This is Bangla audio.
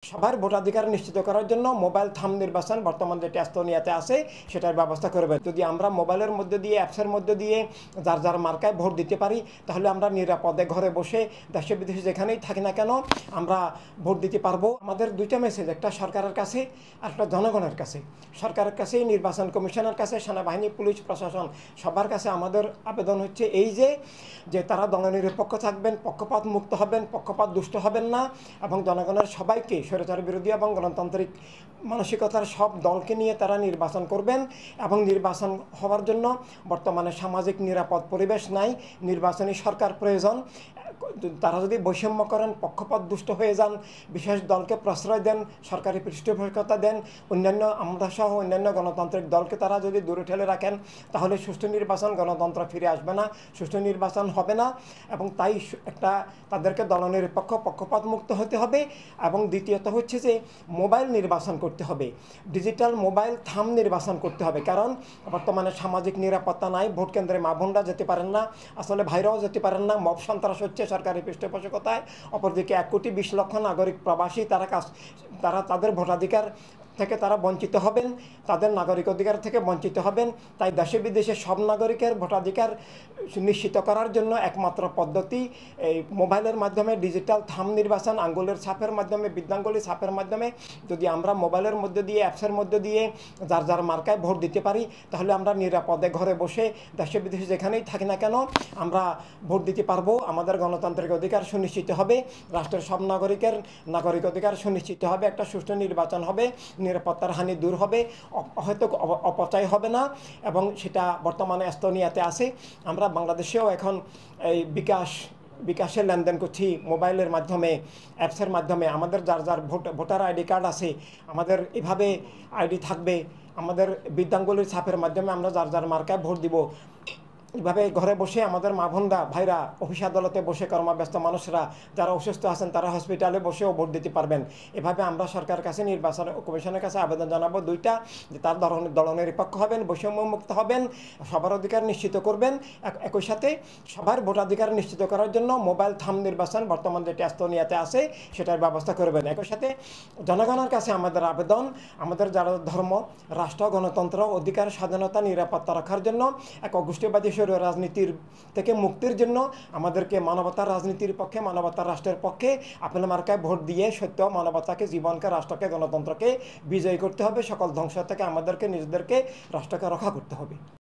সবার ভোটাধিকার নিশ্চিত করার জন্য মোবাইল থাম নির্বাচন বর্তমান যেটি এস্তোনিয়াতে আছে সেটার ব্যবস্থা করবে। যদি আমরা মোবাইলের মধ্যে দিয়ে অ্যাপসের মধ্যে দিয়ে যার যার মার্কায় ভোট দিতে পারি তাহলে আমরা নিরাপদে ঘরে বসে দেশে বিদেশে যেখানেই থাকি না কেন আমরা ভোট দিতে পারবো। আমাদের দুইটা মেসেজ, একটা সরকারের কাছে আর একটা জনগণের কাছে। সরকারের কাছে, নির্বাচন কমিশনের কাছে, সেনাবাহিনী, পুলিশ প্রশাসন সবার কাছে আমাদের আবেদন হচ্ছে এই যে তারা দলনিরপেক্ষ থাকবেন, পক্ষপাত মুক্ত হবেন, পক্ষপাত দুষ্ট হবেন না এবং জনগণের সবাইকে স্বৈরাচার বিরোধী এবং গণতান্ত্রিক মানসিকতার সব দলকে নিয়ে তারা নির্বাচন করবেন। এবং নির্বাচন হওয়ার জন্য বর্তমানে সামাজিক নিরাপদ পরিবেশ নাই, নির্বাচনী সরকার প্রয়োজন। তারা যদি বৈষম্য করেন, পক্ষপাত দুষ্ট হয়ে যান, বিশেষ দলকে প্রশ্রয় দেন, সরকারি পৃষ্ঠপোষকতা দেন, অন্যান্য আমরা সহ অন্যান্য গণতান্ত্রিক দলকে তারা যদি দূরে ঠেলে রাখেন তাহলে সুষ্ঠু নির্বাচন, গণতন্ত্র ফিরে আসবে না, সুষ্ঠু নির্বাচন হবে না। এবং তাই একটা তাদেরকে দলনিরপেক্ষ, পক্ষপাত মুক্ত হতে হবে। এবং দ্বিতীয়ত হচ্ছে যে মোবাইল নির্বাচন করতে হবে, ডিজিটাল মোবাইল থাম নির্বাচন করতে হবে। কারণ বর্তমানে সামাজিক নিরাপত্তা নাই, ভোট কেন্দ্রে মা বোনরা যেতে পারেন না, আসলে ভাইরাও যেতে পারেন না, মব সন্ত্রাস হচ্ছে সরকারি পৃষ্ঠপোষকতায়। অপরদিকে 1,20,00,000 নাগরিক প্রবাসী, তারা তাদের ভোটাধিকার থেকে তারা বঞ্চিত হবেন, তাদের নাগরিক অধিকার থেকে বঞ্চিত হবেন। তাই দেশে বিদেশে সব নাগরিকের ভোটাধিকার নিশ্চিত করার জন্য একমাত্র পদ্ধতি এই মোবাইলের মাধ্যমে ডিজিটাল থাম নির্বাচন, আঙ্গুলের ছাপের মাধ্যমে, বৃদ্ধাঙ্গুলি ছাপের মাধ্যমে। যদি আমরা মোবাইলের মধ্যে দিয়ে, অ্যাপসের মধ্যে দিয়ে যার যার মার্কায় ভোট দিতে পারি তাহলে আমরা নিরাপদে ঘরে বসে দেশে বিদেশে যেখানেই থাকি না কেন আমরা ভোট দিতে পারবো। আমাদের গণতান্ত্রিক অধিকার সুনিশ্চিত হবে, রাষ্ট্রের সব নাগরিকের নাগরিক অধিকার সুনিশ্চিত হবে, একটা সুষ্ঠু নির্বাচন হবে, নিরাপত্তার হানি দূর হবে, হয়তো অপচয় হবে না। এবং সেটা বর্তমানে এস্তোনিয়াতে আছে। আমরা বাংলাদেশেও এখন এই বিকাশের লেনদেন করছি মোবাইলের মাধ্যমে, অ্যাপসের মাধ্যমে। আমাদের যার যার ভোটার আইডি কার্ড আছে, আমাদের এভাবে আইডি থাকবে, আমাদের বৃদ্ধাঙ্গুলির ছাপের মাধ্যমে আমরা যার যার মার্কায় ভোট দিব। এভাবে ঘরে বসে আমাদের মা বোনরা, ভাইরা, অফিস আদালতে বসে, কর্মব্যস্ত মানুষরা যারা অসুস্থ আছেন তারা হসপিটালে বসেও ভোট দিতে পারবেন। এভাবে আমরা সরকারের কাছে, নির্বাচন কমিশনের কাছে আবেদন জানাবো দুইটা, যে তার দলনিরপেক্ষ হবেন, বৈষম্যমুক্ত হবেন, সবার অধিকার নিশ্চিত করবেন। একই সাথে সবার ভোটাধিকার নিশ্চিত করার জন্য মোবাইল থাম নির্বাচন বর্তমান যেটি এস্তোনিয়াতে আছে সেটার ব্যবস্থা করবেন। একই সাথে জনগণের কাছে আমাদের আবেদন, আমাদের যারা ধর্ম, রাষ্ট্র, গণতন্ত্র, অধিকার, স্বাধীনতা, নিরাপত্তা রাখার জন্য, এক অগোষ্ঠীবাদী রাজনীতির থেকে মুক্তির জন্য আমাদেরকে মানবতার রাজনীতির পক্ষে, মানবতার রাষ্ট্রের পক্ষে আপেল মার্কায় ভোট দিয়ে সত্য, মানবতাকে, জীবনকে, রাষ্ট্রকে, গণতন্ত্রকে বিজয়ী করতে হবে। সকল ধ্বংস থেকে আমাদেরকে, নিজেদেরকে, রাষ্ট্রকে রক্ষা করতে হবে।